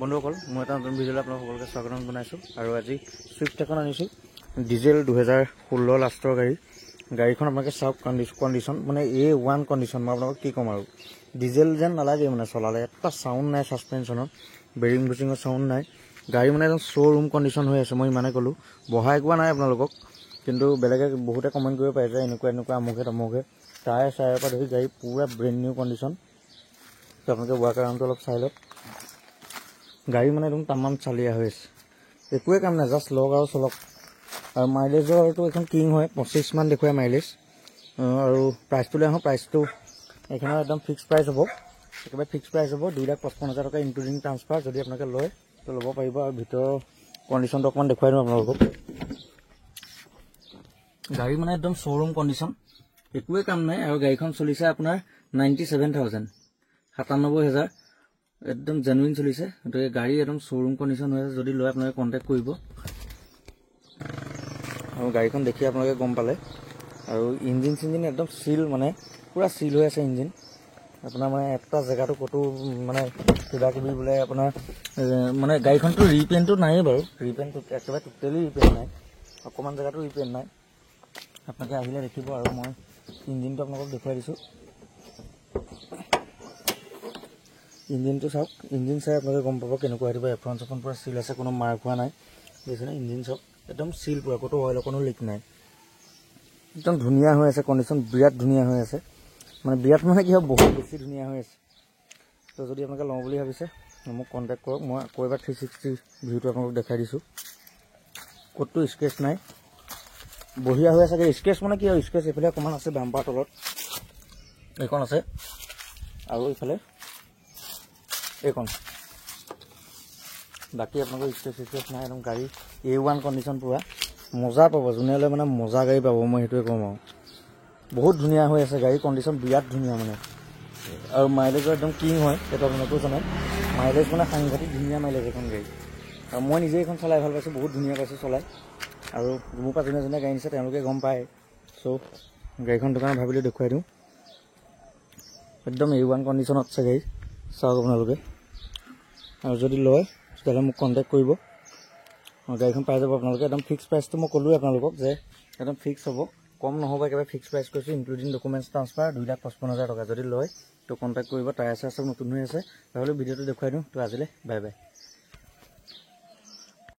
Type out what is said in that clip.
বন্ধুসকল মই এটা নতুন ভিডিঅ'লৈ আপোনালোক সকলোকে স্বাগতম জনাইছোঁ আৰু আজি ছুইফ্ট এখন আনিছোঁ ডিজেল 2016 লাষ্টৰ গাড়ীখন আপোনালোকে চাওক কণ্ডিশ্যন মানে A1 কণ্ডিশ্যন মই আপোনালোকক কি ক'ম আৰু ডিজেল যেন নালাগে মানে চলালে এটা চাউণ্ড নাই ছাছপেনশ্যনৰ বেৰিং বুচিঙৰ চাউণ্ড নাই গাড়ী মানে একদম শ্ব'ৰুম কণ্ডিশ্যন হৈ আছে মই ইমানে ক'লোঁ বহাই কোৱা নাই আপোনালোকক কিন্তু বেলেগে বহুতে কমেণ্ট কৰিব পাৰে যে এনেকুৱা আমুকে তমুকে টায়াৰ চায়াৰৰ পৰা ধৰি গাড়ী পুৰা ব্ৰেণ্ড নিউ কণ্ডিশ্যন তো আপোনালোকে ৱাৰ্ক আৰাউণ্ডটো অলপ চাই লওক গাড়ী মানে একদম তামাম চালিয়া হৈ আছে একোৱে কাম নাই জাষ্ট লওক আৰু চলক আৰু মাইলেজৰটো এখন কিং হয় 25 মান দেখুৱাই মাইলেজ আৰু প্ৰাইচটোলৈ আহোঁ প্ৰাইচটো এইখনৰ একদম ফিক্স প্ৰাইচ হ'ব একেবাৰে ফিক্স প্ৰাইচ হ'ব 2,55,000 টকা ইনক্লুডিং ট্ৰান্সফাৰ যদি আপোনালোকে লয় তো ল'ব পাৰিব আৰু ভিতৰৰ কণ্ডিশ্যনটো অকণমান দেখুৱাই দিওঁ আপোনালোকক গাড়ী মানে একদম শ্ব'ৰুম কণ্ডিশ্যন একোৱে কাম নাই আৰু গাড়ীখন চলিছে আপোনাৰ 97,000 97,000 একদম জেনুইন চলিছে গতিকে গাড়ী একদম শ্ব'ৰুম কণ্ডিশ্যন হৈ আছে যদি লয় আপোনালোকে কণ্টেক্ট কৰিব আৰু গাড়ীখন দেখি আপোনালোকে গম পালে আৰু ইঞ্জিন চিঞ্জিন একদম চিল মানে পুৰা চিল হৈ আছে ইঞ্জিন আপোনাৰ মানে এটা জেগাটো ক'তো মানে কিবা কিবি বোলে আপোনাৰ মানে গাড়ীখনটো ৰিপেইণ্টটো নায়েই বাৰু ৰিপেইণ্টটো একেবাৰে টোটেলি ৰিপেইণ্ট নাই অকণমান জেগাটো ৰিপেইণ্ট নাই আপোনালোকে আহিলে দেখিব আৰু মই ইঞ্জিনটো আপোনালোকক দেখুৱাই দিছোঁ ইঞ্জিনটো চাওক ইঞ্জিন চাই আপোনালোকে গম পাব কেনেকুৱা আহিব এফ্ৰন চেফ্ৰন পুৰা চিল আছে কোনো মাৰ খোৱা নাই বুজিছেনে ইঞ্জিন চাওক একদম চিল পুৰা ক'তো অইল অকণো লিক নাই একদম ধুনীয়া হৈ আছে কণ্ডিশ্যন বিৰাট ধুনীয়া হৈ আছে মানে বিৰাট মানে কি হয় বহুত বেছি ধুনীয়া হৈ আছে তো যদি আপোনালোকে লওঁ বুলি ভাবিছে মোক কণ্টেক্ট কৰক মই আকৌ এবাৰ 360 ভিউটো আপোনালোকক দেখাই দিছোঁ ক'তো স্ক্ৰেচ নাই বঢ়িয়া হৈ আছে স্ক্ৰেচ মানে কি হয় স্ক্ৰেচ এইফালে অকণমান আছে বাম্পাৰ তলত এইখন আছে আৰু এইফালে এইখন বাকী আপোনালোকৰ স্ক্ৰেচ নাই একদম গাড়ী A1 কণ্ডিশ্যন পুৰা মজা পাব যোনে হ'লে মানে মজা গাড়ী পাব মই সেইটোৱে ক'ম আৰু বহুত ধুনীয়া হৈ আছে গাড়ী কণ্ডিশ্যন বিৰাট ধুনীয়া মানে আৰু মাইলেজৰ একদম কিং হয় সেইটো আপোনালোকেও জানে মাইলেজ মানে সাংঘাতিক ধুনীয়া মাইলেজ এখন গাড়ী আৰু মই নিজে এইখন চলাই ভাল পাইছোঁ বহুত ধুনীয়া পাইছোঁ চলাই আৰু মোৰ পৰা যোনে গাড়ী নিছে তেওঁলোকে গম পায় চ' গাড়ীখন দোকানত ভাবিলে দেখুৱাই দিওঁ একদম A1 কণ্ডিশ্যনত আছে গাড়ী চাওক আপোনালোকে আৰু যদি লয় তেতিয়াহ'লে মোক কণ্টেক্ট কৰিব গাড়ীখন পাই যাব আপোনালোকে একদম ফিক্স প্ৰাইচটো মই ক'লোৱে আপোনালোকক যে একদম ফিক্স হ'ব কম নহ'ব একেবাৰে ফিক্স প্ৰাইচ কৈছোঁ ইনক্লুডিং ডকুমেণ্টছ ট্ৰান্সফাৰ 2,55,000 টকা যদি লয় তো কণ্টেক্ট কৰিব টায়াৰ চায়াৰ চব নতুন হৈ আছে তাহলে ভিডিঅ'টো দেখুৱাই দিওঁ তো আজিলৈ বাই বাই